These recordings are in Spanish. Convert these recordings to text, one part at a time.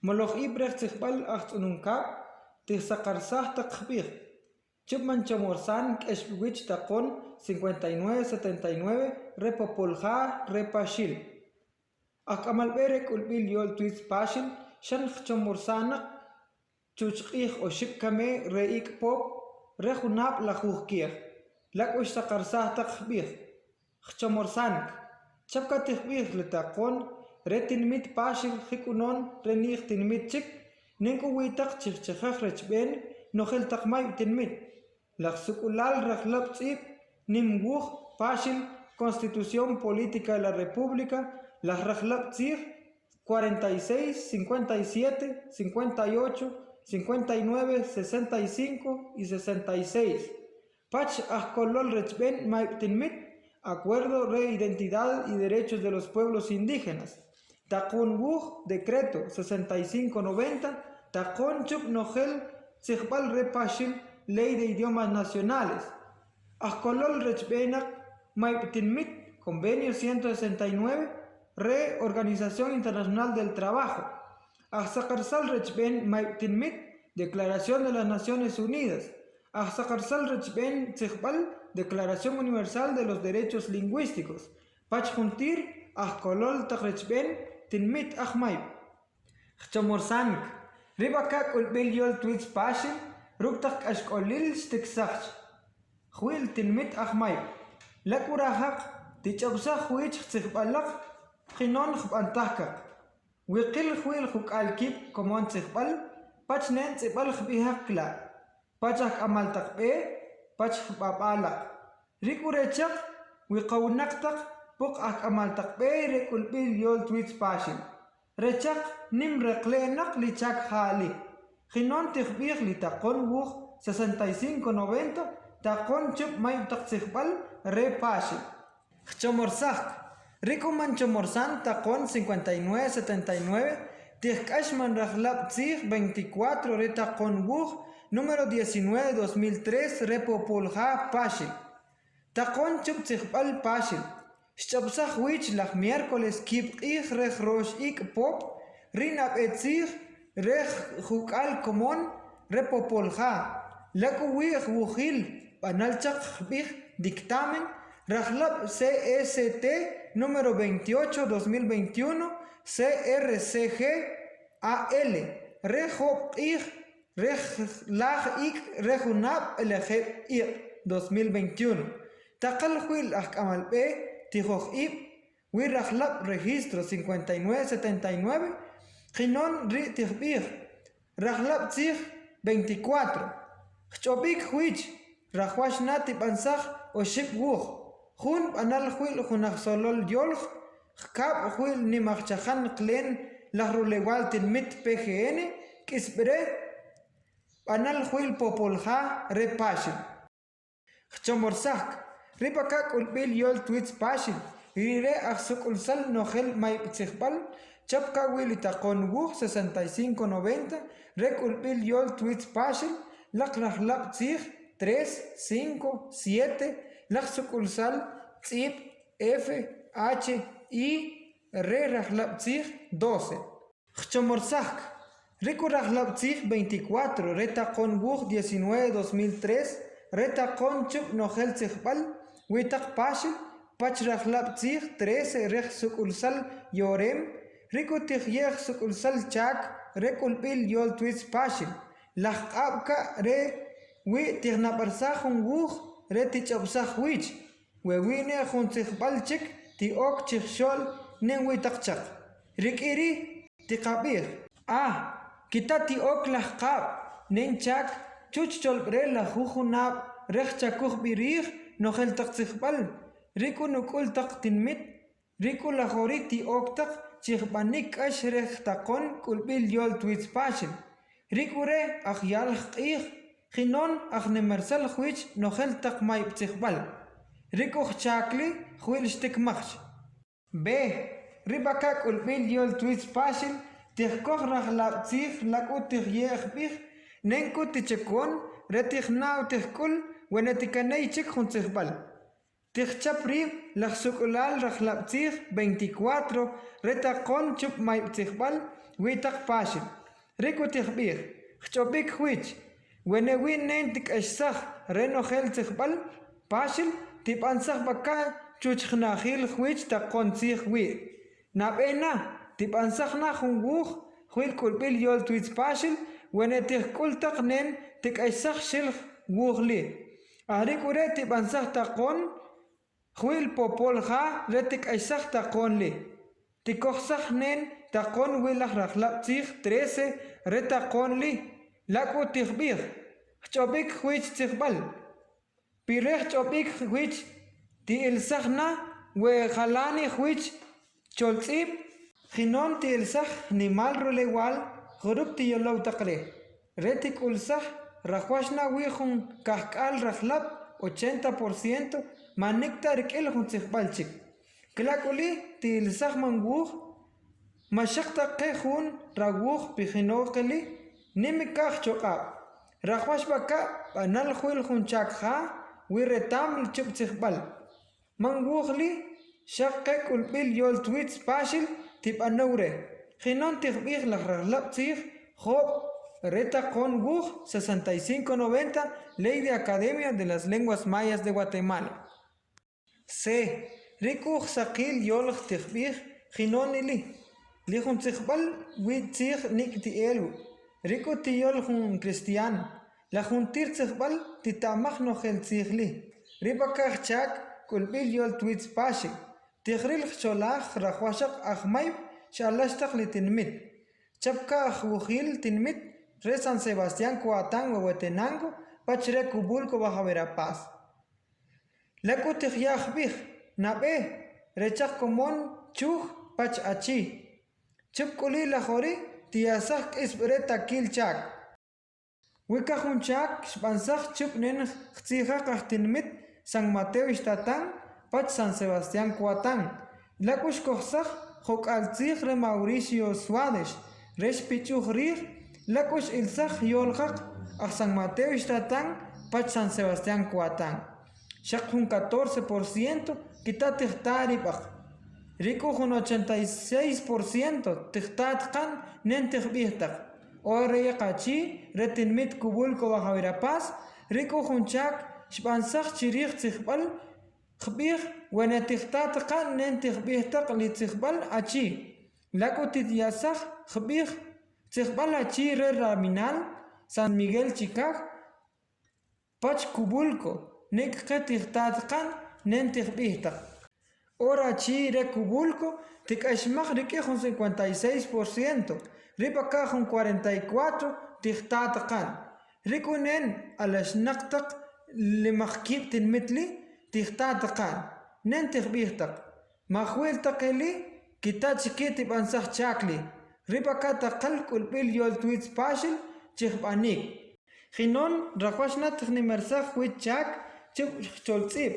Moloch Ibrecht Zichbal Achtununka, Tizakarsah Takbir. Chupman Chamorsan, Keshwich Takon, 5979, Repopolja, Repashil. Akamalbere Kulbil Yol Twitz Pashil, Shan Chamorsanak, Chuchich o Shipkame, Reik Pop, Rehunap la Jurkir, Lakush Sakarsah Takbir. Chamorsanak, Chapka Tikbir Letakon, Retin mit Pashil, Hikunon, Renich tin mit Chik, Ninku Witak Chichach Rechben, Nohel Takmai tin mit. La suculal Rahlab Tzip, Nimguch, Pashil, Constitución Política de la República, la Rahlab Tzip, 46, 57, 58, 59, 65 y 66. Pach Ahkolol Rechben Maiptinmit, Acuerdo de Identidad y Derechos de los Pueblos Indígenas. Takun Wuch, Decreto 6590, Takon Chup Nogel, Zichbal Repashil, Ley de Idiomas Nacionales. Ahkolol Rechbenak, Maiptinmit, Convenio 169, Reorganización Internacional del Trabajo. Ahsakarsal Rechben Maiptinmit, Declaración de las Naciones Unidas. Ahsakarsal Rechben Zichbal, Declaración Universal de los Derechos Lingüísticos. Pachjuntir, Ahkolol Tachrechben, Tinmit Ahmaib. Chamorsank, Ribakak Ulbil Yol Twitz Pashil, Ruktak Ashkolil Stiksach. Huil Tinmit Ahmaib. Lakurahak, Tichabsah Huich Zichbalak, Hinon Hbantahkak. Wikil Huil Hukalkip, Komon Zichbal, Pachnen Zibal Hbihakla. Pachak Amaltakbe, Pach Babalak. Rikurechak, Wikawunaktak, Puk ak Amaltakbe, Rekulbil Yol Twitz Pashil. Rechak Nim Reklenak Lichak Hali. Hinon Tichbir Litakon Wuch 6590, Takon Chup Mayutak Zichbal, Re Pashil. Chamorsak, Rikuman Chamorsan, Takon 5979, Tichkashman Rahlab Tzich 24, Retakon Wuch, número 19-2003, Repopolja Pashil. Takon Chup Zichbal Pashil. Shchabsah Wich lach miércoles Kip Ich Rech Rosh Ik Pop, Rinab Etzich, Rech Jukal Komon, Repopolja. Laku Wich Wuchil, Banalchak Bich Dictamen, Rahlab CST, número 28-2021, CRCG AL, Rehop Ich, Rech Lach Ik, Rejunab LG Ik, 2021. Takal Huil Akamal B. Tijoch Ib, Wirrahlab Registro 5979, Hinon Ritihbir, Rahlab Tzich 24, Chobik Huich, Rahwash Nati Bansach o Ship Wuch, Hun Anal Huil Hunachsolol Yolch, Kab Huil Nimachachan Klen, Lahrulewal Mit PGN, Kisbre, Anal Huil Popolja Repashil. Chomorsak. Ribakak Ulbil Yol Twitz Pashil, Rire Ahsukulsal Nogel Maipzichbal, Chapka Wilitakon Wuch 6590, Rek Ulbil Yol Twitz Pashil, Lakrahlab Tzich 3, 5, 7, Lachsukulsal Tzip F, H, I, Re Rahlab Tzich 12. Chomorsak, Riku Rahlab Tzich 24, Retakon Wuch 19-2003, Retakon Chup Nogel Zichbal, Witak Pashil, Pachrahlab Tzich 13, Rech Sukulsal Yorem, Riku Tichyech Sukulsal Chak, Rekulbil Yol Twitz Pashil, Lach Abka Re, Wi Tignabarsachun Wuch, Re Tichabsach Wich, Wewine Hun Zichbal Chik, Tiok Chichshol, Nen Witakchak, Rikiri, Tikabir. Kita Tiok Lach Kab, Nen Chak, Chuchchol Bre la Jujunab, Rech Chakuch Birich, Nogel Takzichbal, Riku Nukul Tak Tinmit, Riku la Horiti Oktak, Chichbanik Ashrech Takon, Kulbil Yol Twitz Pashil, Riku Re, Achyal Ich, Hinon, Achnemersal Huich, Nogel Tak Maip Zichbal, Riku Chakli, Huil Stikmach. B. Ribaka Kulbil Yol Twitz Pashil, Tichkoch Rahlab Tzich, Laku Tichyech Bich, Nenku Tichekon, Retichnaw Tichkul, Wenetikanei Chik Hun Zichbal. Tichchaprib, la suculal rajlapzig 24, retacon chup maipzigbal, witak pashil. Riku tichbir, chopik huich, wenewin nen tik eshsach, renogel zigbal, pashil, tip ansach baka, chuchnahil huich takon zig wi. Nabena, tip ansach na hunguch, huil kulpil yol twits pashil, wenetik kultak nen tik eshsach shil wuhli. Arikure tip ansach takon, Huil popol ha retik aisach takon li. Tikochsach nen takon wilach rachlap tzich 13 retakon li. Lako tichbich. Chobik huich tzichbal. Pirech chobik huich ti ilsach na we halani huich cholzib. Ginon ti ilsach ni mal rolewal grup ti yolow takre. Retik ulsach rachwashna wihun kahkal rachlap 80% manikta rikil hun tsikhbalchik. Klakuli til sahman wuh mashakta qehun rawuh pijinokeli nimikah chokab. Rakhwash baka banal huil hun chakha wiretam chup tsikhbal. Manguhli shakke kulbil yol tweets pashil tip anure. Ginon tikhbih lahralap tsikh hob Reta con WUJ 6590, Ley de Academia de las Lenguas Mayas de Guatemala. C. Riku Sakil Yolch Tichbich Ginonili. Lijun Tichbal Witzich Nik Tielu. Riku Tiolchun Cristian. La Juntir Tichbal Titamach Nogel Tichli. Ribakach Chak Kulbil Yol Twitz Pashik. Tichril Cholach Rahwashak Ahmaib Shalashtak Litinmit. Chapka Ahwuhil Tinmit. Re San Sebastián Coatán Huehuetenango, Pachre Cubulco Baja Verapaz. Leku Tihyajbij, Nabe, Rechak Comón, Chuj, Pach Achi. Chupkuli Lajori, Tiasak Isbreta Kilchak. Wikajun Chak, Spansach Chup Nen Chtijak Achtinmit, San Mateo Istatán, Pach San Sebastián Coatán. Lekush Kochsach, Jok Alzich Re Mauricio Suárez, Resh Pichuj Rir, Lakush ilsach yolhak a San Mateo Istatán, Pach San Sebastián Coatán. Shakun 14%, Kitat Tichtaribach. Rico con 86%, Tichtatkan, Nentechbihtak. Ore Kachi, Retinmit Kubulco Baja Verapaz, Rico con Chak, Spansach Chirich Tichbal, Khbih, Wenetichtatkan, Nentechbihtak, Litzichbal Achi. Lakutit Yasach, Khbih, Tichbala Chire Raminal, San Miguel Chicag, Pach Cubulco, Nek Ketichtatkan, Nentechbihtak. Ora Chire Cubulco, Tikashmach Rikejun 56%, Ripakajun 44%, Tichtatkan. Rikunen Alashnaktak, Limachkip Tinmitli, Tichtatkan, Nentechbihtak. Mahuel Takeli, Kitachikiti Bansach Chakli. Ripakata kalkul bil yol tweets pashil chichbanik. Ginon rakwashna tchnimersach wit chak chip cholzib.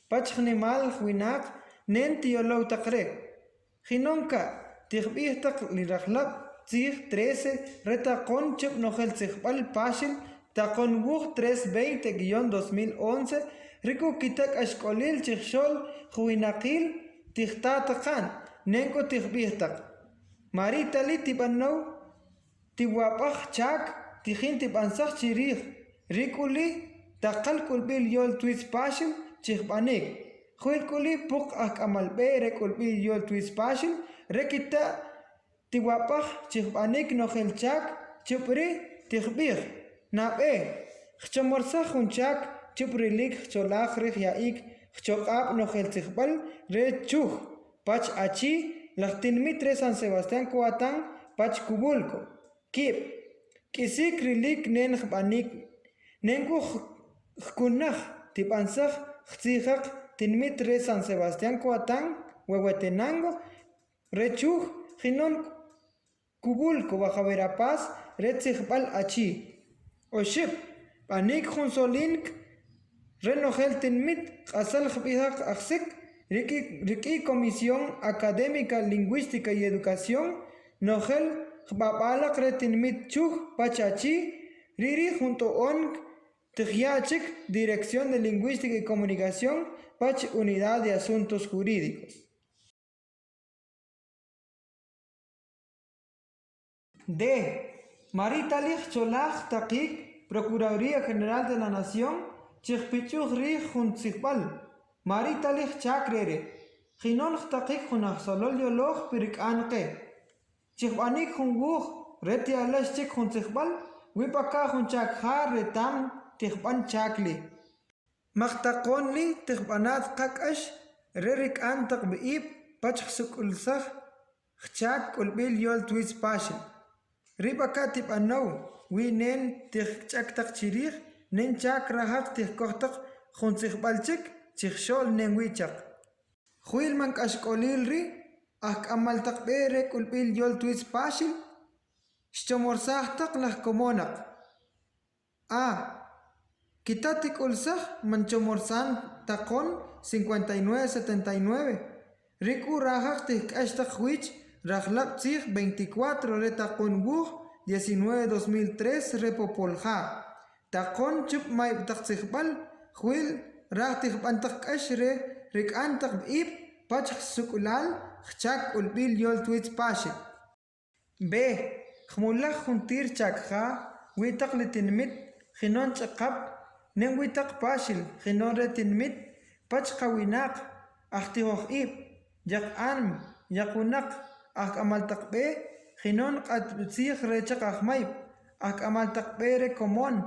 Pachnimal winak nen tiolow takrek. Ginonka tichbihtak lirachlap tzich 13 reta con chip nogel chichbal pashil takon wuch 320-2011 riku kitak ashkolil chichshol huinakil tichtatakan nenko tichbihtak. Marita li tibanau, tiwapach chak, tijin tibansach chirich, rikuli, takalkul bil yol twitz pashil, chichbanik. Huilkuli puk ak amalbe rekul bil yol twitz pashil, rekita tiwapach chichbanik nogel chak, chupri, tijbich. Nabe, chchamorsach un chak, chuprilik, cholach rich yaik, chokab nogel chichbal, re chuch, pach achi, Lachtinmitre San Sebastián Coatán, Pach Cubulco. Kip. Kisik rilik nen banik. Nengu kunach tipansach chtijak tinmitre San Sebastián Coatán, Huehuetenango, Rechuj, Ginon Cubulco, Baja Verapaz, Retzijbal Achi. Oship. Banik Junsolink, Renogel tinmit, Asal Jbihak Aksik. Riki Comisión Académica, Lingüística y Educación, Nogel, Babala Kretinmit Chuj, Pachachi, Riri junto on Tjiachik, Dirección de Lingüística y Comunicación, Pach Unidad de Asuntos Jurídicos. D. Marita Lich Cholach Takik, Procuraduría General de la Nación, Chichpichuch Rij Juntzikbal, Marita Lich Chakrere, Ginon Takik Junachsolol Yoloch Pirik Anke, Chichbanik Junwuch, Reti Alesh Chik Juntzikbal, Wipaka Junchakha Retam Tichban Chakli. Maktakonli Tichbanat Kakash, Rerik Antak Beib, Pach Sukulsach, Chak Ulbil Yol Twitz Pashin. Ribaka tip anau, wi nen tich chak tak chirich, nen chak rahak tich kohtak, jun sich balchik, chich shol nen wichak. Huil man kashkolil ri, ak amal tak bere kulpil yol twitz pashil, shchomorsah tak lah komonak. A. Kitatik ulsah man chomorsan takon 5979. Riku rahak tich kashtak wich, Rahlap Tzich 24 Retakon Wuch 19-2003 Repopolja. Takon Chup Mai Takzichbal, Huil Rahtich Bantak Ashre, Rik Antak Ib, Pach Sukulal, Chak Ulbil Yol Twitz Pashit. B. Khmulach Huntir Chakha, Witak Litinmit, Hinon Chakap, Nen Witak Pashil, Hinon Retinmit, Pach Kawinak, Achtihoch Ib, Jak Anm, Yakunak. Ak amal takbe, hinon at bitsih rechak akmayb, ak amal takbe re komon,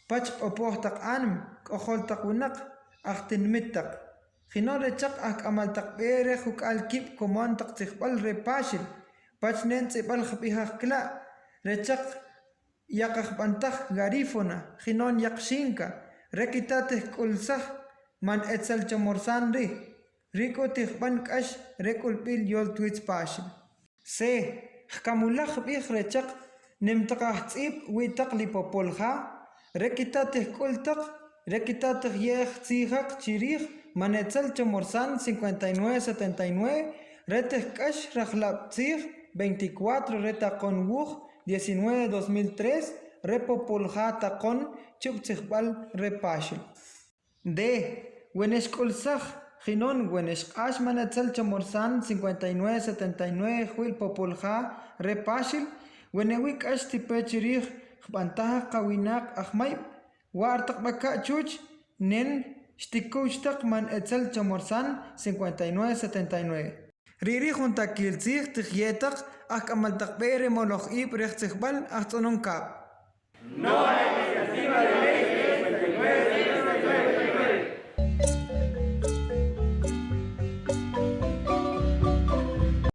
pach opoh tak anm, kohol takunak, ak tinmit tak. Hinon rechak ak amal takbe re huk al kip komon tak tikhbal re pashil, pach nen tsibal khpihak kla, rechak yakak bantah garifona, hinon yakshinka, rekitatih kulsah, man etsal chomorsan ri, riko tikhban kash rekulpil yol twitz pashil. C. Kamulach bih rechak nimtakah tzib witak lipopolha rekitatih kultak rekitatih yeh tzihak chirih manetzal chomorsan 5979 reteh kash rahlap tzih 24 retakon wuch 19-2003 repopolha takon chuptzihbal repashil. D. Wenesh kulsach Ginon Wenesh Ash Manetzal Chomorsan 5979 Huil Popolja Repashil Wenewik Ash Tipechirich Bantaha Kawinak Ahmayb Wartak Baka Chuch Nen Stikushtak Man Etzel Chomorsan 5979 Riri Junta Kilzich Tichyetak Akamaltak Bere Moloch Ib Rechtzikbal Achtononkab. No hay iniciativa de ley